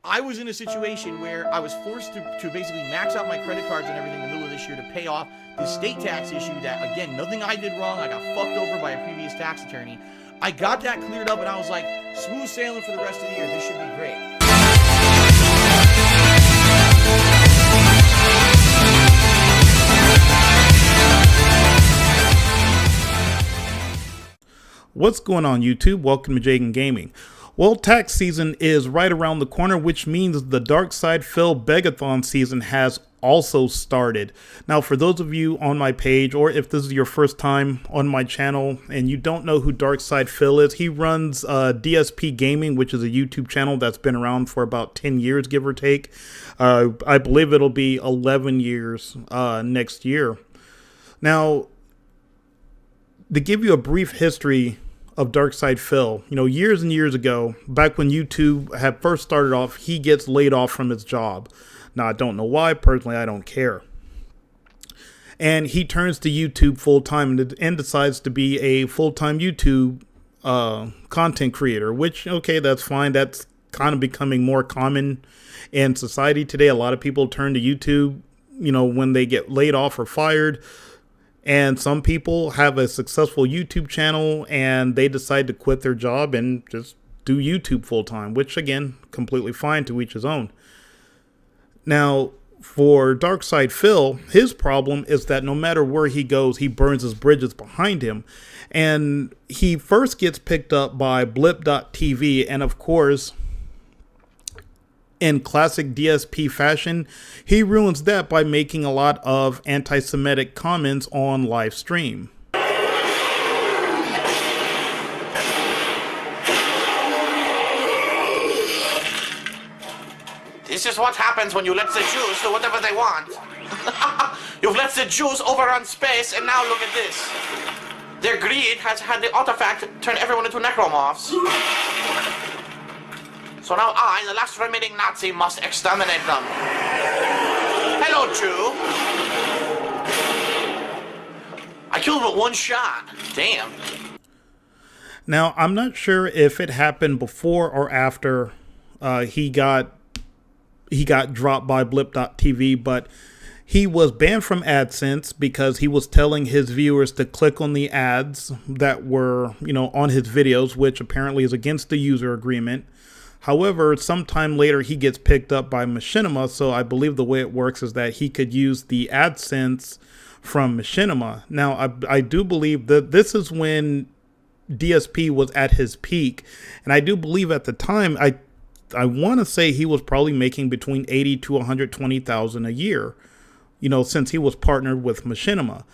I was in a situation where I was forced to basically max out my credit cards and everything in the middle of this year to pay off the state tax issue that, again, nothing I did wrong. I got fucked over by a previous tax attorney. I got that cleared up and I was like, smooth sailing for the rest of the year. This should be great. What's going on, YouTube? Welcome to DSPGaming. Well, tax season is right around the corner, which means the Dark Side Phil Begathon season has also started. Now, for those of you on my page, or if this is your first time on my channel and you don't know who Dark Side Phil is, he runs DSPGaming, which is a YouTube channel that's been around for about 10 years, give or take. I believe it'll be 11 years next year. Now, to give you a brief history of Dark Side Phil, years and years ago, back when YouTube had first started off, he gets laid off from his job. Now, I don't know why. Personally, I don't care. And he turns to YouTube full-time and decides to be a full-time YouTube content creator, which, okay, that's fine. That's kind of becoming more common in society today. A lot of people turn to YouTube, when they get laid off or fired. And some people have a successful YouTube channel and they decide to quit their job and just do YouTube full time, which again, completely fine, to each his own. Now, for Dark Side Phil, his problem is that no matter where he goes, he burns his bridges behind him. And he first gets picked up by Blip.tv, and of course, in classic DSP fashion, he ruins that by making a lot of anti-Semitic comments on live stream. This is what happens when you let the Jews do whatever they want. You've let the Jews overrun space, and now look at this. Their greed has had the artifact turn everyone into necromorphs. So now I, the last remaining Nazi, must exterminate them. Hello, Jew. I killed him with one shot. Damn. Now, I'm not sure if it happened before or after he got dropped by Blip.tv, but he was banned from AdSense because he was telling his viewers to click on the ads that were, on his videos, which apparently is against the user agreement. However, sometime later, he gets picked up by Machinima, so I believe the way it works is that he could use the AdSense from Machinima. Now, I do believe that this is when DSP was at his peak, and I do believe at the time, I want to say he was probably making between $80,000 to $120,000 a year, since he was partnered with Machinima.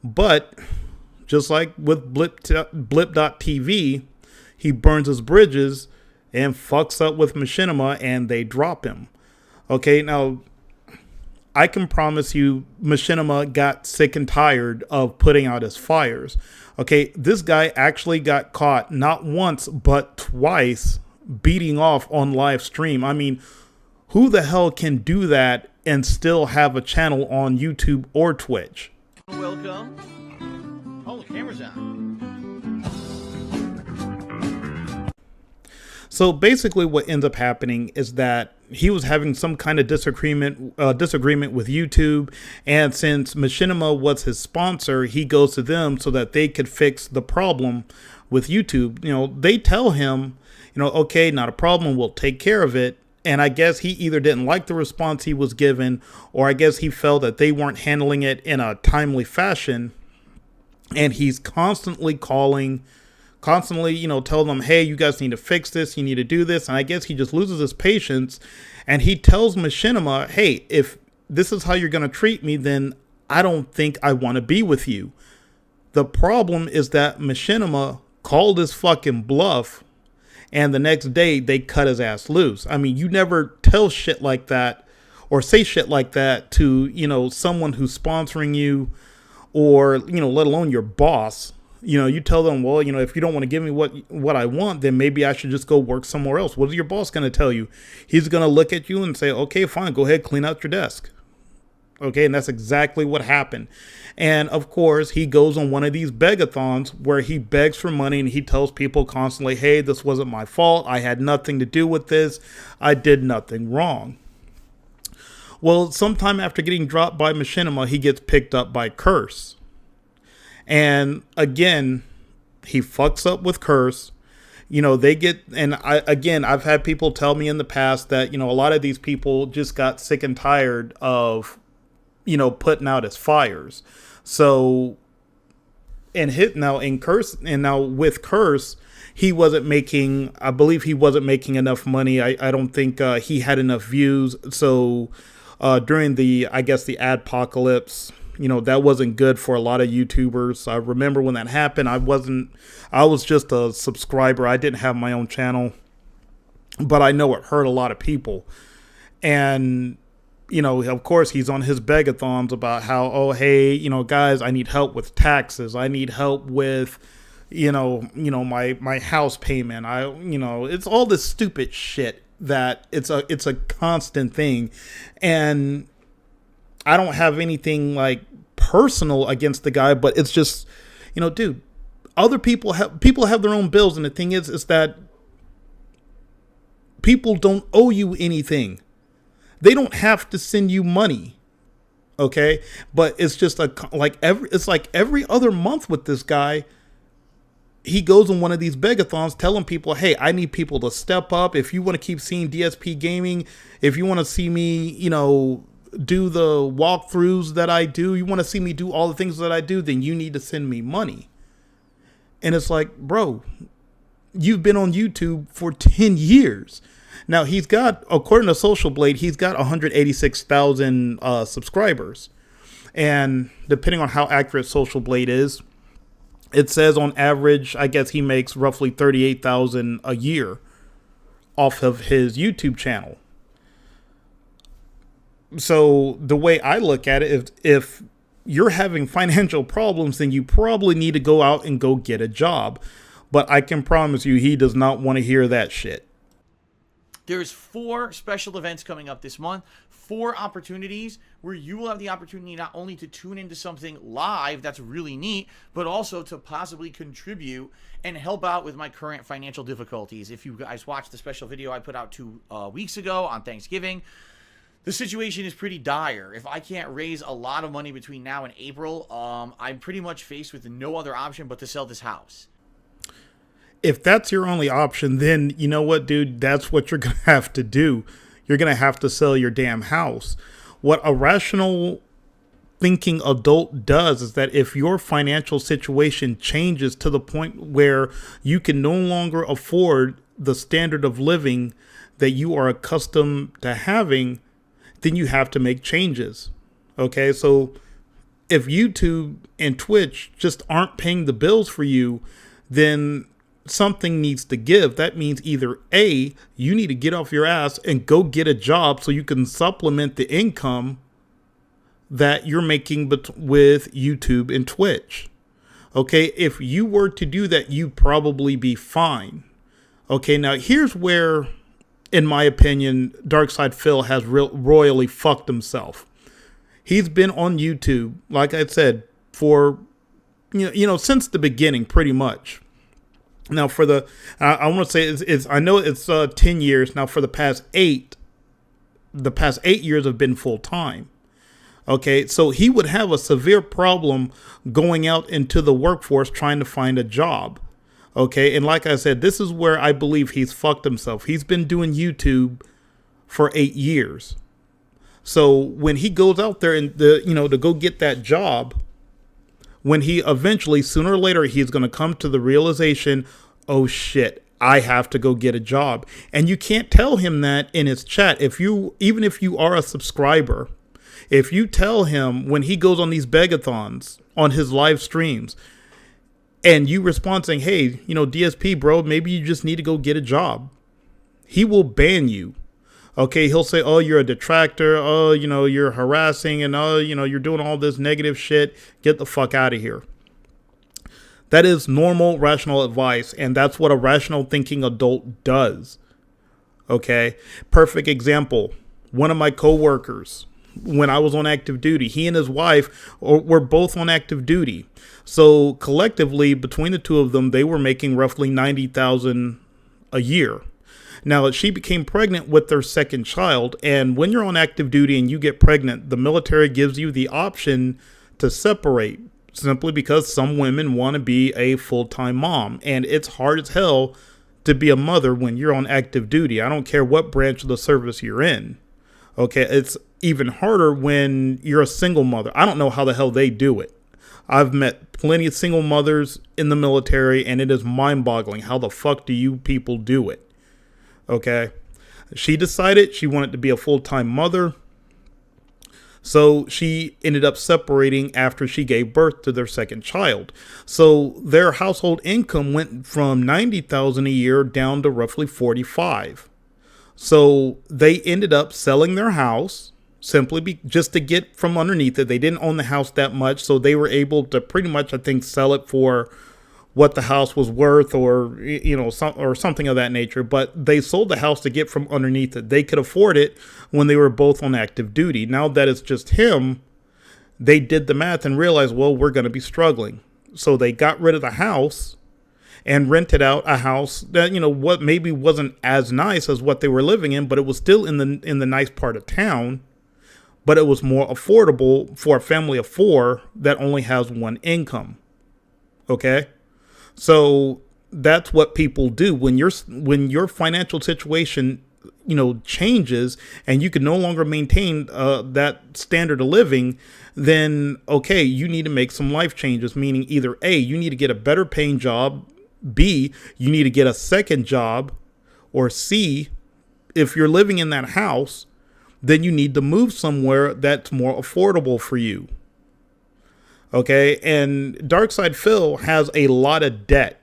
But just like with Blip.tv, he burns his bridges and fucks up with Machinima, and they drop him. Okay, now, I can promise you Machinima got sick and tired of putting out his fires. Okay, this guy actually got caught not once, but twice beating off on live stream. I mean, who the hell can do that and still have a channel on YouTube or Twitch? Welcome. Oh, the camera's on. So basically what ends up happening is that he was having some kind of disagreement with YouTube, and since Machinima was his sponsor, he goes to them so that they could fix the problem with YouTube. They tell him, okay, not a problem, we'll take care of it. And I guess he either didn't like the response he was given, or I guess he felt that they weren't handling it in a timely fashion. And he's constantly calling, telling them, hey, you guys need to fix this, you need to do this. And I guess he just loses his patience, and he tells Machinima, hey, if this is how you're going to treat me, then I don't think I want to be with you. The problem is that Machinima called his fucking bluff, and the next day they cut his ass loose. I mean, you never tell shit like that or say shit like that to, someone who's sponsoring you, or, let alone your boss. You tell them, well, if you don't want to give me what I want, then maybe I should just go work somewhere else. What is your boss going to tell you? He's going to look at you and say, okay, fine, go ahead, clean out your desk. Okay, and that's exactly what happened. And of course, he goes on one of these begathons where he begs for money and he tells people constantly, hey, this wasn't my fault. I had nothing to do with this. I did nothing wrong. Well, sometime after getting dropped by Machinima, he gets picked up by Curse. And again, he fucks up with Curse. You know, they get, and I've had people tell me in the past that, you know, a lot of these people just got sick and tired of, you know, putting out his fires. So, now with Curse, he wasn't making, I believe he wasn't making enough money. I don't think he had enough views. So, during the adpocalypse, you know, that wasn't good for a lot of YouTubers. I remember when that happened, I was just a subscriber. I didn't have my own channel, but I know it hurt a lot of people. And, you know, of course, he's on his begathons about how, oh, hey, you know, guys, I need help with taxes. I need help with, you know, my house payment. It's all this stupid shit that it's a constant thing. And I don't have anything like personal against the guy, but it's just, you know, dude, other people have their own bills. And the thing is that people don't owe you anything. They don't have to send you money. Okay. But it's just every other month with this guy, he goes on one of these begathons telling people, hey, I need people to step up. If you want to keep seeing DSP Gaming, if you want to see me, you know, do the walkthroughs that I do, you want to see me do all the things that I do, then you need to send me money. And it's like, bro, you've been on YouTube for 10 years. Now he's got, according to Social Blade, he's got 186,000 subscribers. And depending on how accurate Social Blade is, it says on average, I guess he makes roughly 38,000 a year off of his YouTube channel. So the way I look at it is, if you're having financial problems, then you probably need to go out and go get a job. But I can promise you, he does not want to hear that shit. There's 4 special events coming up this month, 4 opportunities where you will have the opportunity not only to tune into something live that's really neat, but also to possibly contribute and help out with my current financial difficulties. If you guys watched the special video I put out 2 weeks ago on Thanksgiving, the situation is pretty dire. If I can't raise a lot of money between now and April, I'm pretty much faced with no other option but to sell this house. If that's your only option, then you know what, dude? That's what you're going to have to do. You're going to have to sell your damn house. What a rational thinking adult does is that if your financial situation changes to the point where you can no longer afford the standard of living that you are accustomed to having, then you have to make changes. Okay, so if YouTube and Twitch just aren't paying the bills for you, then something needs to give. That means either A, you need to get off your ass and go get a job so you can supplement the income that you're making with YouTube and Twitch. Okay, if you were to do that, you'd probably be fine. Okay, now here's where, in my opinion, Darkside Phil has royally fucked himself. He's been on YouTube, like I said, for since the beginning, pretty much. Now, for I want to say I know it's 10 years now. For the past 8 years have been full time. Okay, so he would have a severe problem going out into the workforce trying to find a job. Okay, and like I said, this is where I believe he's fucked himself. He's been doing YouTube for 8 years. So when he goes out there and to go get that job, when he eventually, sooner or later, he's going to come to the realization, oh shit, I have to go get a job. And you can't tell him that in his chat. Even if you are a subscriber, if you tell him when he goes on these begathons, on his live streams, and you respond saying, hey, DSP, bro, maybe you just need to go get a job, he will ban you. Okay, he'll say, oh, you're a detractor. Oh, you're harassing, and oh, you're doing all this negative shit. Get the fuck out of here. That is normal, rational advice, and that's what a rational thinking adult does. Okay, perfect example. One of my coworkers, when I was on active duty. He and his wife were both on active duty. So collectively, between the two of them, they were making roughly $90,000 a year. Now, she became pregnant with their second child, and when you're on active duty and you get pregnant, the military gives you the option to separate, simply because some women want to be a full-time mom, and it's hard as hell to be a mother when you're on active duty. I don't care what branch of the service you're in. Okay, it's even harder when you're a single mother. I don't know how the hell they do it. I've met plenty of single mothers in the military, and it is mind-boggling. How the fuck do you people do it? Okay, she decided she wanted to be a full-time mother, so she ended up separating after she gave birth to their second child. So their household income went from $90,000 a year down to roughly $45,000. So they ended up selling their house simply just to get from underneath it. They didn't own the house that much, so they were able to pretty much, I think, sell it for what the house was worth, or something of that nature. But they sold the house to get from underneath it. They could afford it when they were both on active duty. Now that it's just him, they did the math and realized, well, we're going to be struggling. So they got rid of the house and rented out a house that, what maybe wasn't as nice as what they were living in, but it was still in the nice part of town. But it was more affordable for a family of four that only has one income. Okay? So that's what people do when your financial situation, changes and you can no longer maintain that standard of living. Then, okay, you need to make some life changes, meaning either A, you need to get a better paying job, B, you need to get a second job, or C, if you're living in that house, then you need to move somewhere that's more affordable for you. Okay, and Darkside Phil has a lot of debt.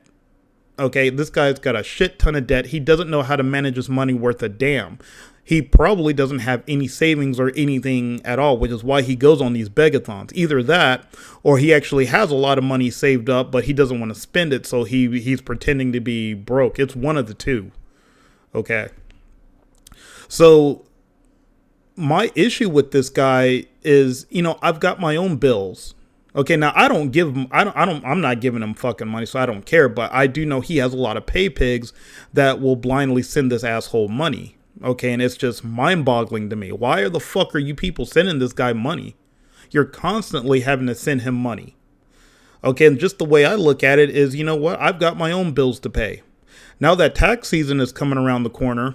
Okay, this guy's got a shit ton of debt. He doesn't know how to manage his money worth a damn. He probably doesn't have any savings or anything at all, which is why he goes on these begathons. Either that, or he actually has a lot of money saved up, but he doesn't want to spend it, so he's pretending to be broke. It's one of the two. Okay. So my issue with this guy is, I've got my own bills. Okay, now I'm not giving him fucking money, so I don't care, but I do know he has a lot of pay pigs that will blindly send this asshole money. Okay, and it's just mind-boggling to me. Why the fuck are you people sending this guy money? You're constantly having to send him money. Okay, and just the way I look at it is, you know what? I've got my own bills to pay. Now that tax season is coming around the corner,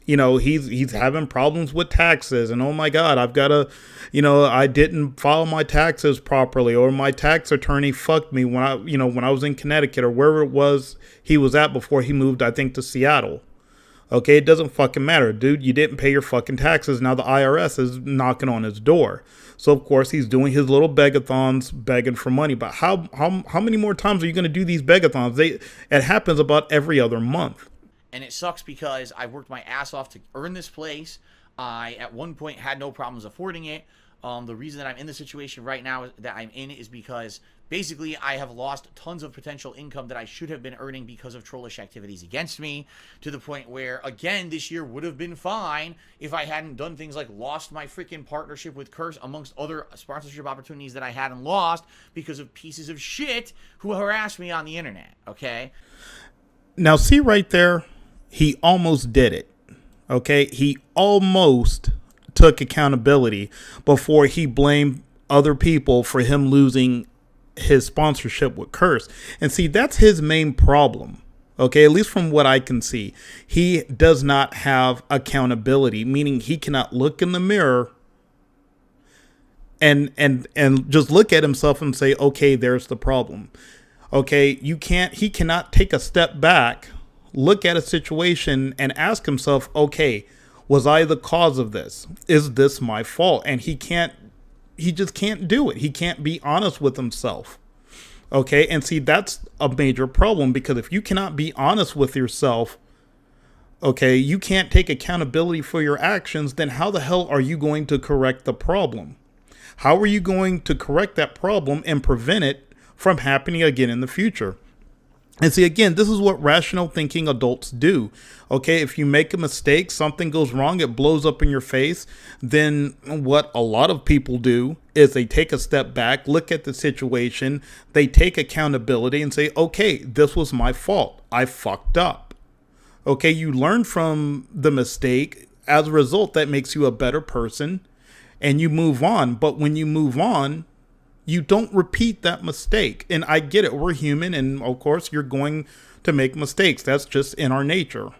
he's having problems with taxes, and oh my God, I've got to, I didn't file my taxes properly, or my tax attorney fucked me when I was in Connecticut or wherever it was he was at before he moved, I think, to Seattle. Okay, it doesn't fucking matter, dude. You didn't pay your fucking taxes. Now the IRS is knocking on his door. So of course he's doing his little begathons, begging for money. But how many more times are you going to do these begathons? It happens about every other month. And it sucks because I worked my ass off to earn this place. I, at one point, had no problems affording it. The reason that I'm in the situation right now that I'm in is because basically I have lost tons of potential income that I should have been earning because of trollish activities against me, to the point where, again, this year would have been fine if I hadn't done things like lost my freaking partnership with Curse, amongst other sponsorship opportunities that I hadn't lost because of pieces of shit who harassed me on the internet, okay? Now, see right there, he almost did it, okay? He almost took accountability before he blamed other people for him losing his sponsorship with Curse. And see, that's his main problem. Okay, at least from what I can see, he does not have accountability, meaning he cannot look in the mirror and just look at himself and say, okay, there's the problem. Okay, he cannot take a step back, look at a situation and ask himself, okay, was I the cause of this? Is this my fault? And he just can't do it. He can't be honest with himself. Okay, and see, that's a major problem, because if you cannot be honest with yourself, okay, you can't take accountability for your actions, then how the hell are you going to correct the problem? How are you going to correct that problem and prevent it from happening again in the future? And see, again, this is what rational thinking adults do. Okay, if you make a mistake, something goes wrong, it blows up in your face, then what a lot of people do is they take a step back, look at the situation, they take accountability and say, okay, this was my fault. I fucked up. Okay, you learn from the mistake. As a result, that makes you a better person and you move on. But when you move on, you don't repeat that mistake. And I get it. We're human. And of course, you're going to make mistakes. That's just in our nature.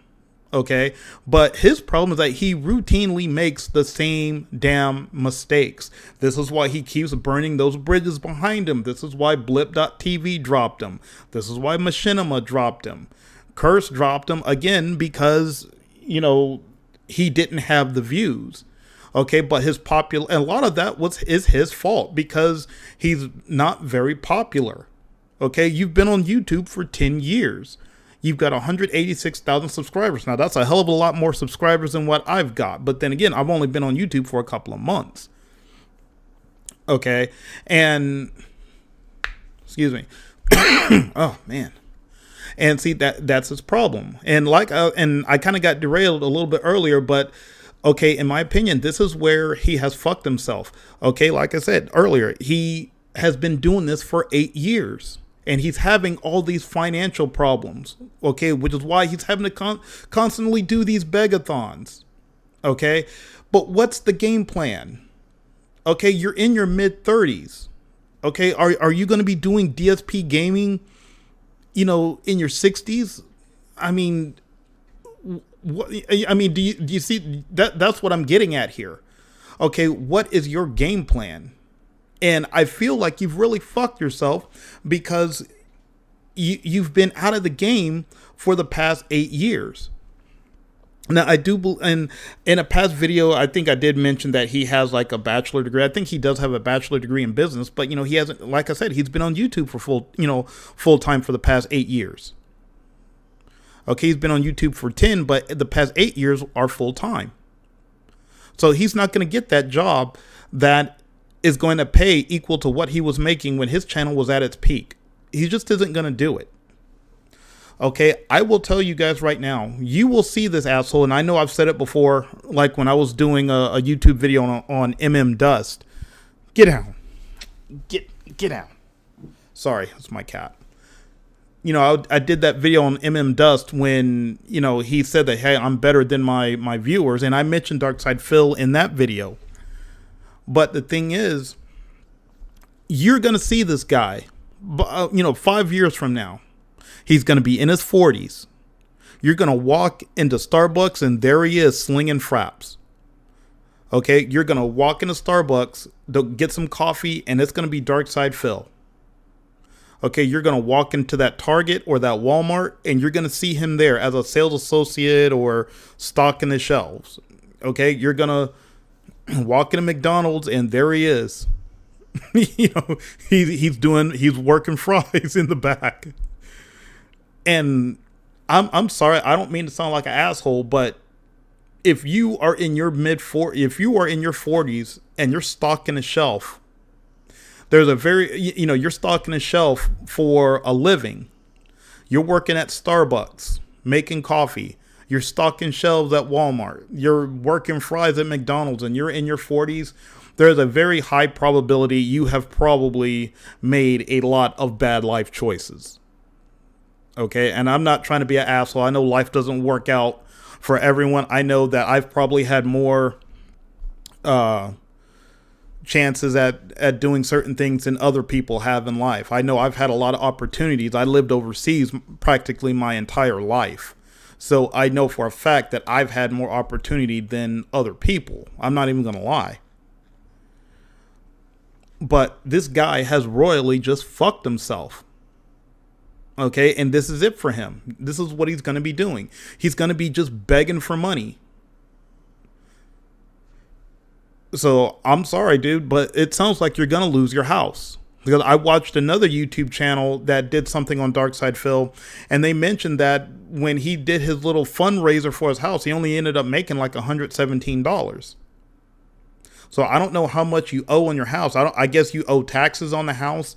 Okay. But his problem is that he routinely makes the same damn mistakes. This is why he keeps burning those bridges behind him. This is why Blip.tv dropped him. This is why Machinima dropped him. Curse dropped him again because, you know, he didn't have the views. Okay, but his a lot of that is his fault because he's not very popular. Okay, you've been on YouTube for 10 years. You've got 186,000 subscribers. Now, that's a hell of a lot more subscribers than what I've got. But then again, I've only been on YouTube for a couple of months. Okay, and excuse me. Oh, man. And see, that's his problem. And I kind of got derailed a little bit earlier, but okay, in my opinion, this is where he has fucked himself. Okay, like I said earlier, he has been doing this for 8 years. And he's having all these financial problems. Okay, which is why he's having to constantly do these begathons. Okay, but what's the game plan? Okay, you're in your mid-30s. Okay, are you going to be doing DSPGaming, you know, in your 60s? I mean... do you see that? That's what I'm getting at here. Okay, what is your game plan? And I feel like you've really fucked yourself because you've been out of the game for the past 8 years. Now, I do, and in a past video, I think I did mention that he has like a bachelor degree. I think he does have a bachelor degree in business, but you know, he hasn't, like I said, he's been on YouTube for full time for the past 8 years. Okay, he's been on YouTube for 10, but the past 8 years are full time. So he's not going to get that job that is going to pay equal to what he was making when his channel was at its peak. He just isn't going to do it. Okay, I will tell you guys right now, you will see this asshole, and I know I've said it before, like when I was doing a YouTube video on Dust. Get down. Get down. Sorry, it's my cat. You know, I did that video on Dust when, you know, he said that, hey, I'm better than my viewers. And I mentioned Darkside Phil in that video. But the thing is, you're going to see this guy, 5 years from now. He's going to be in his 40s. You're going to walk into Starbucks and there he is slinging fraps. Okay, you're going to walk into Starbucks, get some coffee, and it's going to be Darkside Phil. Okay, you're going to walk into that Target or that Walmart, and you're going to see him there as a sales associate or stocking the shelves. Okay, you're going to walk into McDonald's, and there he is. He's working fries in the back. And I'm sorry, I don't mean to sound like an asshole, but if you are in your if you are in your 40s and you're stocking a shelf, there's you're stocking a shelf for a living. You're working at Starbucks, making coffee. You're stocking shelves at Walmart. You're working fries at McDonald's, and you're in your 40s. There's a very high probability you have probably made a lot of bad life choices. Okay, and I'm not trying to be an asshole. I know life doesn't work out for everyone. I know that I've probably had more chances at doing certain things than other people have in life. I know I've had a lot of opportunities. I lived overseas practically my entire life. So I know for a fact that I've had more opportunity than other people. I'm not even going to lie. But this guy has royally just fucked himself. Okay, and this is it for him. This is what he's going to be doing. He's going to be just begging for money. So I'm sorry, dude, but it sounds like you're going to lose your house. Because I watched another YouTube channel that did something on Darkside Phil, and they mentioned that when he did his little fundraiser for his house, he only ended up making like $117. So I don't know how much you owe on your house. I guess you owe taxes on the house.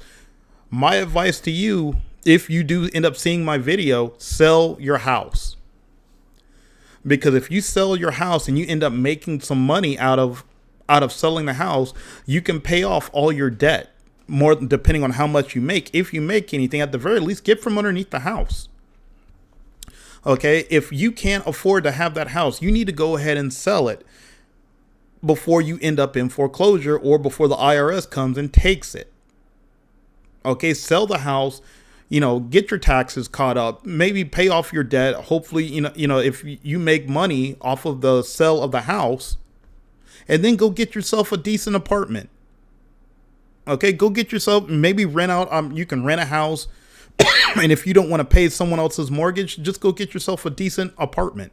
My advice to you if you do end up seeing my video, sell your house. Because if you sell your house and you end up making some money out of selling the house, you can pay off all your debt, more depending on how much you make. If you make anything, at the very least, get from underneath the house. Okay, if you can't afford to have that house, you need to go ahead and sell it before you end up in foreclosure or before the IRS comes and takes it. Okay, sell the house, get your taxes caught up, maybe pay off your debt. Hopefully, if you make money off of the sale of the house, and then go get yourself a decent apartment. Okay, go get yourself, maybe rent out, you can rent a house. And if you don't want to pay someone else's mortgage, just go get yourself a decent apartment.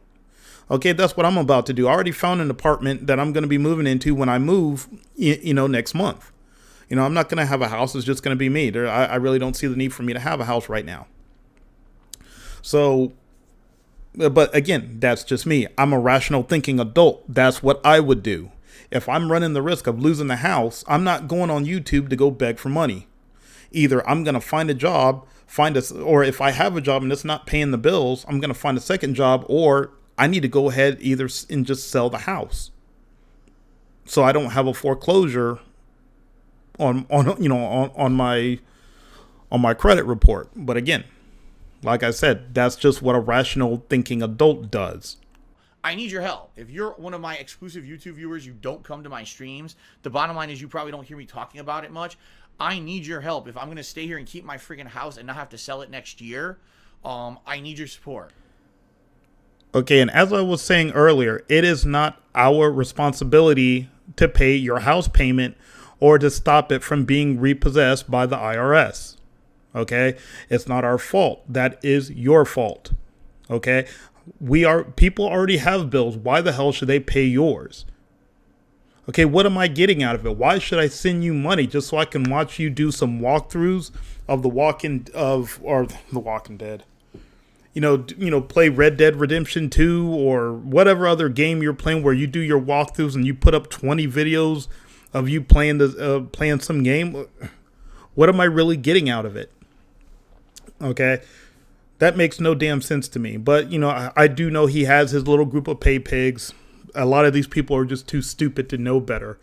Okay, that's what I'm about to do. I already found an apartment that I'm going to be moving into when I move, next month. I'm not going to have a house. It's just going to be me. I really don't see the need for me to have a house right now. So, but again, that's just me. I'm a rational thinking adult. That's what I would do. If I'm running the risk of losing the house, I'm not going on YouTube to go beg for money. Either I'm going to find a job, or if I have a job and it's not paying the bills, I'm going to find a second job, or I need to go ahead either and just sell the house, so I don't have a foreclosure on my credit report. But again, like I said, that's just what a rational thinking adult does. I need your help. If you're one of my exclusive YouTube viewers, you don't come to my streams. The bottom line is you probably don't hear me talking about it much. I need your help. If I'm going to stay here and keep my freaking house and not have to sell it next year, I need your support. Okay, and as I was saying earlier, it is not our responsibility to pay your house payment or to stop it from being repossessed by the IRS. Okay? It's not our fault. That is your fault. Okay? People already have bills. Why the hell should they pay yours? Okay, what am I getting out of it? Why should I send you money just so I can watch you do some walkthroughs of The Walking Dead? Play Red Dead Redemption 2 or whatever other game you're playing where you do your walkthroughs and you put up 20 videos of you playing some game. What am I really getting out of it? Okay, that makes no damn sense to me. But, I do know he has his little group of pay pigs. A lot of these people are just too stupid to know better.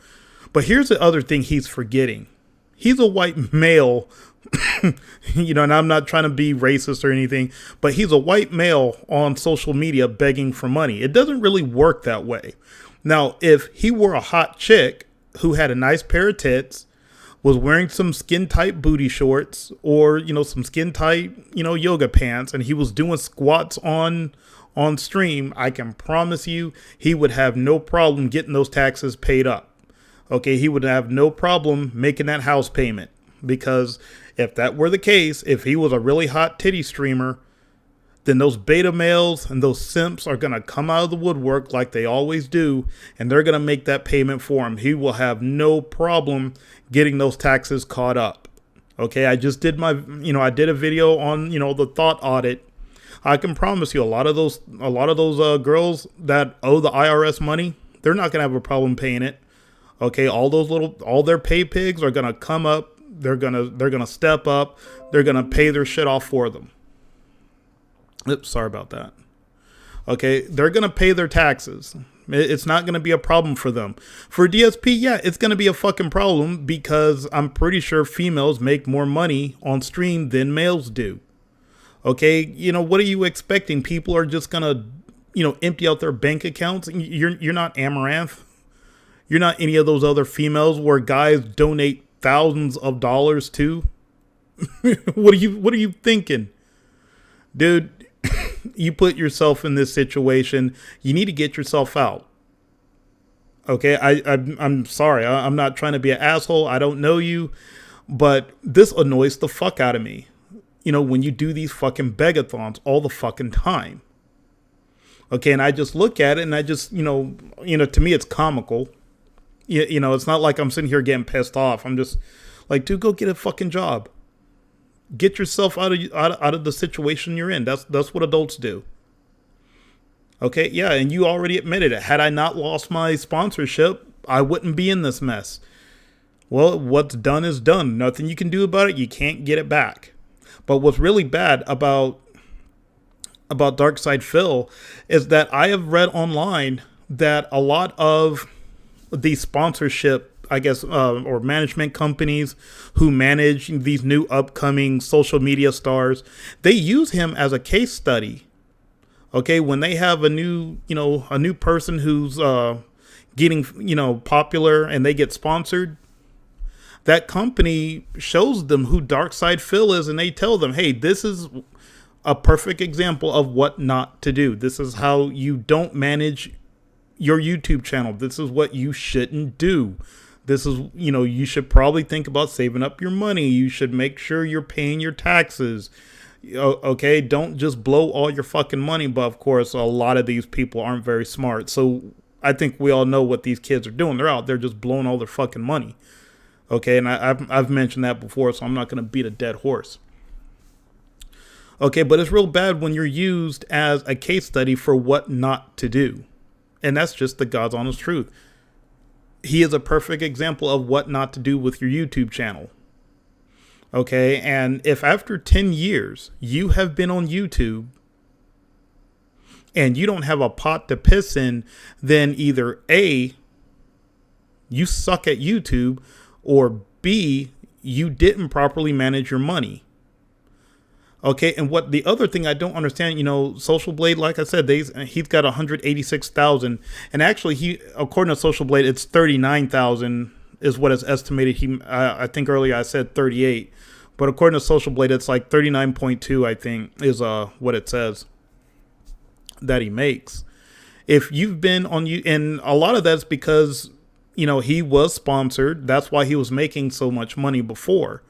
But here's the other thing he's forgetting. He's a white male, and I'm not trying to be racist or anything, but he's a white male on social media begging for money. It doesn't really work that way. Now, if he were a hot chick who had a nice pair of tits, was wearing some skin tight booty shorts or, some skin tight, yoga pants, and he was doing squats on stream, I can promise you he would have no problem getting those taxes paid up. Okay, he would have no problem making that house payment, because if that were the case, if he was a really hot titty streamer, then those beta males and those simps are going to come out of the woodwork like they always do, and they're going to make that payment for him. He will have no problem getting those taxes caught up. Okay, I just did I did a video on, the thought audit. I can promise you a lot of those girls that owe the IRS money, they're not going to have a problem paying it. Okay, all their pay pigs are going to come up. They're going to step up. They're going to pay their shit off for them. Oops, sorry about that. Okay, they're going to pay their taxes. It's not going to be a problem for them. For DSP, yeah, it's going to be a fucking problem, because I'm pretty sure females make more money on stream than males do. Okay, what are you expecting? People are just going to, empty out their bank accounts. You're not Amaranth. You're not any of those other females where guys donate thousands of dollars to. What are you thinking? Dude, you put yourself in this situation. You need to get yourself out. Okay, I'm sorry. I'm not trying to be an asshole. I don't know you, but this annoys the fuck out of me. When you do these fucking begathons all the fucking time. Okay, and I just look at it and I just, to me it's comical. It's not like I'm sitting here getting pissed off. I'm just like, dude, go get a fucking job. Get yourself out of the situation you're in. That's what adults do. Okay, yeah, and you already admitted it. Had I not lost my sponsorship, I wouldn't be in this mess. Well, what's done is done. Nothing you can do about it. You can't get it back. But what's really bad about Darkside Phil is that I have read online that a lot of these sponsorship, I guess, or management companies who manage these new upcoming social media stars, they use him as a case study. Okay, when they have a new person who's getting, popular and they get sponsored, that company shows them who Darkside Phil is, and they tell them, hey, this is a perfect example of what not to do. This is how you don't manage your YouTube channel. This is what you shouldn't do. This is, you should probably think about saving up your money. You should make sure you're paying your taxes. Okay, don't just blow all your fucking money. But of course, a lot of these people aren't very smart. So I think we all know what these kids are doing. They're out there just blowing all their fucking money. Okay, and I've mentioned that before, so I'm not going to beat a dead horse. Okay, but it's real bad when you're used as a case study for what not to do. And that's just the God's honest truth. He is a perfect example of what not to do with your YouTube channel. Okay, and if after 10 years you have been on YouTube and you don't have a pot to piss in, then either A, you suck at YouTube, or B, you didn't properly manage your money. Okay, and what the other thing I don't understand, Social Blade, like I said, he's got 186,000, and actually, according to Social Blade, it's 39,000 is what is estimated. I think earlier I said 38, but according to Social Blade, it's like 39.2. I think is what it says that he makes. If you've been on you, and a lot of that's because he was sponsored. That's why he was making so much money before.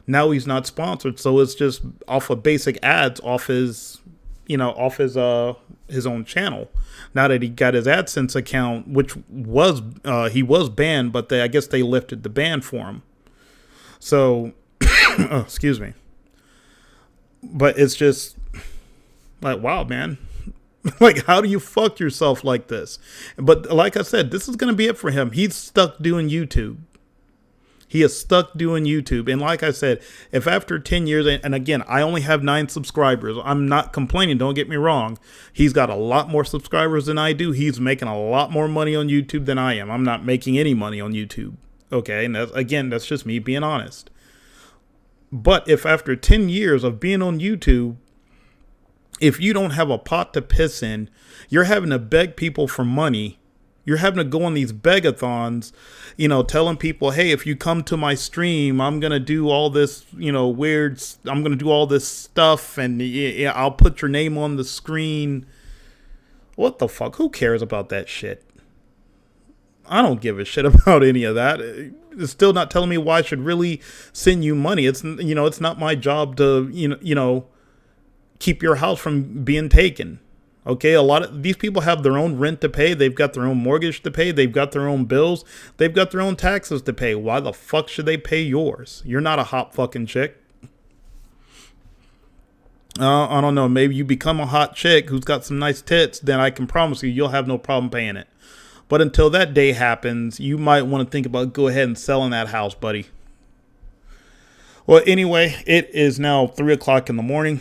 Now he's not sponsored, so it's just off of basic ads off his own channel. Now that he got his AdSense account, which was he was banned, but I guess they lifted the ban for him. So, excuse me. But it's just like, wow, man. Like, how do you fuck yourself like this? But like I said, this is going to be it for him. He's stuck doing YouTube. He is stuck doing YouTube. And like I said, if after 10 years, and again, I only have 9 subscribers. I'm not complaining. Don't get me wrong. He's got a lot more subscribers than I do. He's making a lot more money on YouTube than I am. I'm not making any money on YouTube. Okay. And that's just me being honest. But if after 10 years of being on YouTube, if you don't have a pot to piss in, you're having to beg people for money. You're having to go on these begathons, telling people, hey, if you come to my stream, I'm going to do all this, I'm going to do all this stuff, and I'll put your name on the screen. What the fuck? Who cares about that shit? I don't give a shit about any of that. It's still not telling me why I should really send you money. It's not my job to, keep your house from being taken. Okay, a lot of these people have their own rent to pay. They've got their own mortgage to pay. They've got their own bills. They've got their own taxes to pay. Why the fuck should they pay yours? You're not a hot fucking chick. I don't know. Maybe you become a hot chick who's got some nice tits, then I can promise you'll have no problem paying it. But until that day happens, you might want to think about go ahead and selling that house, buddy. Well, anyway, it is now 3 o'clock in the morning.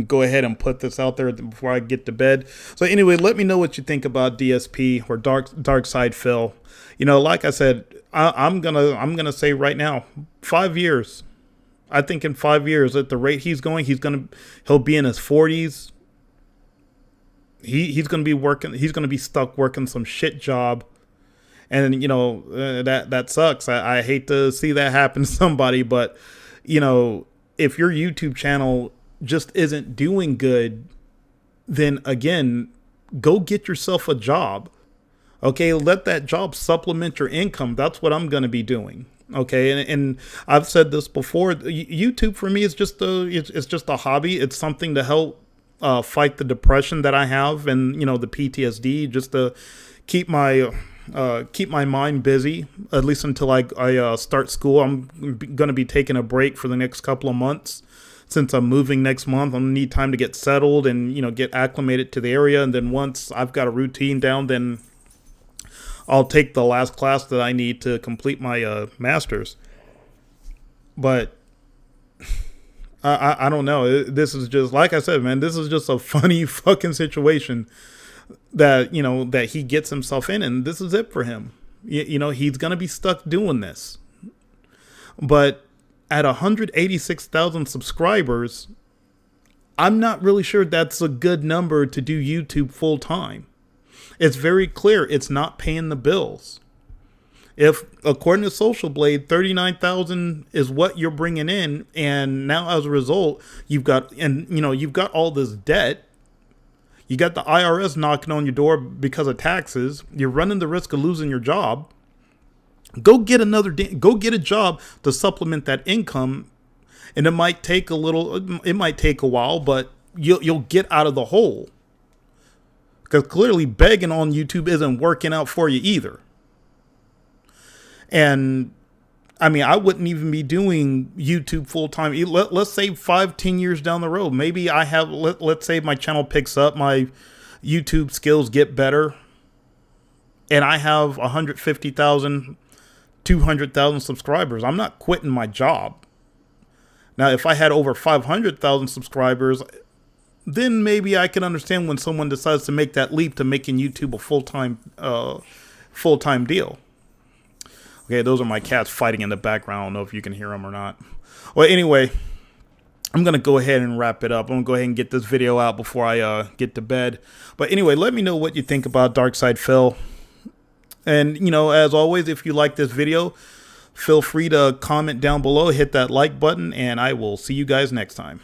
Go ahead and put this out there before I get to bed. So anyway, let me know what you think about DSP or Darkside Phil. Like I said, I'm gonna say right now, 5 years. I think in 5 years, at the rate he's going, he'll be in his 40s. He's gonna be working. He's gonna be stuck working some shit job, and that sucks. I hate to see that happen to somebody, but if your YouTube channel just isn't doing good, then again, go get yourself a job. Okay, let that job supplement your income. That's what I'm going to be doing. Okay, and I've said this before. YouTube for me is just a hobby. It's something to help fight the depression that I have, and the PTSD, just to keep my mind busy, at least until I start school. I'm going to be taking a break for the next couple of months. Since I'm moving next month, I'm going to need time to get settled and, get acclimated to the area. And then once I've got a routine down, then I'll take the last class that I need to complete my master's. But I don't know. This is just, like I said, man, this is just a funny fucking situation that, you know, that he gets himself in, and this is it for him. You know, he's going to be stuck doing this. But at 186,000 subscribers, I'm not really sure that's a good number to do YouTube full time. It's very clear it's not paying the bills. If, according to Social Blade, 39,000 is what you're bringing in, and now as a result, you've got all this debt. You got the IRS knocking on your door because of taxes. You're running the risk of losing your job. Go get a job to supplement that income, and it might take a while, but you'll get out of the hole. Because clearly begging on YouTube isn't working out for you either. And I mean, I wouldn't even be doing YouTube full time. Let's say 5-10 years down the road, maybe I have, let's say my channel picks up, my YouTube skills get better, and I have 150,000, 200,000 subscribers. I'm not quitting my job. Now, if I had over 500,000 subscribers, then maybe I can understand when someone decides to make that leap to making YouTube a full-time deal. Okay, those are my cats fighting in the background. I don't know if you can hear them or not. Well, anyway, I'm going to go ahead and wrap it up. I'm going to go ahead and get this video out before I get to bed. But anyway, let me know what you think about Darkside Phil. And, you know, as always, if you like this video, feel free to comment down below, hit that like button, and I will see you guys next time.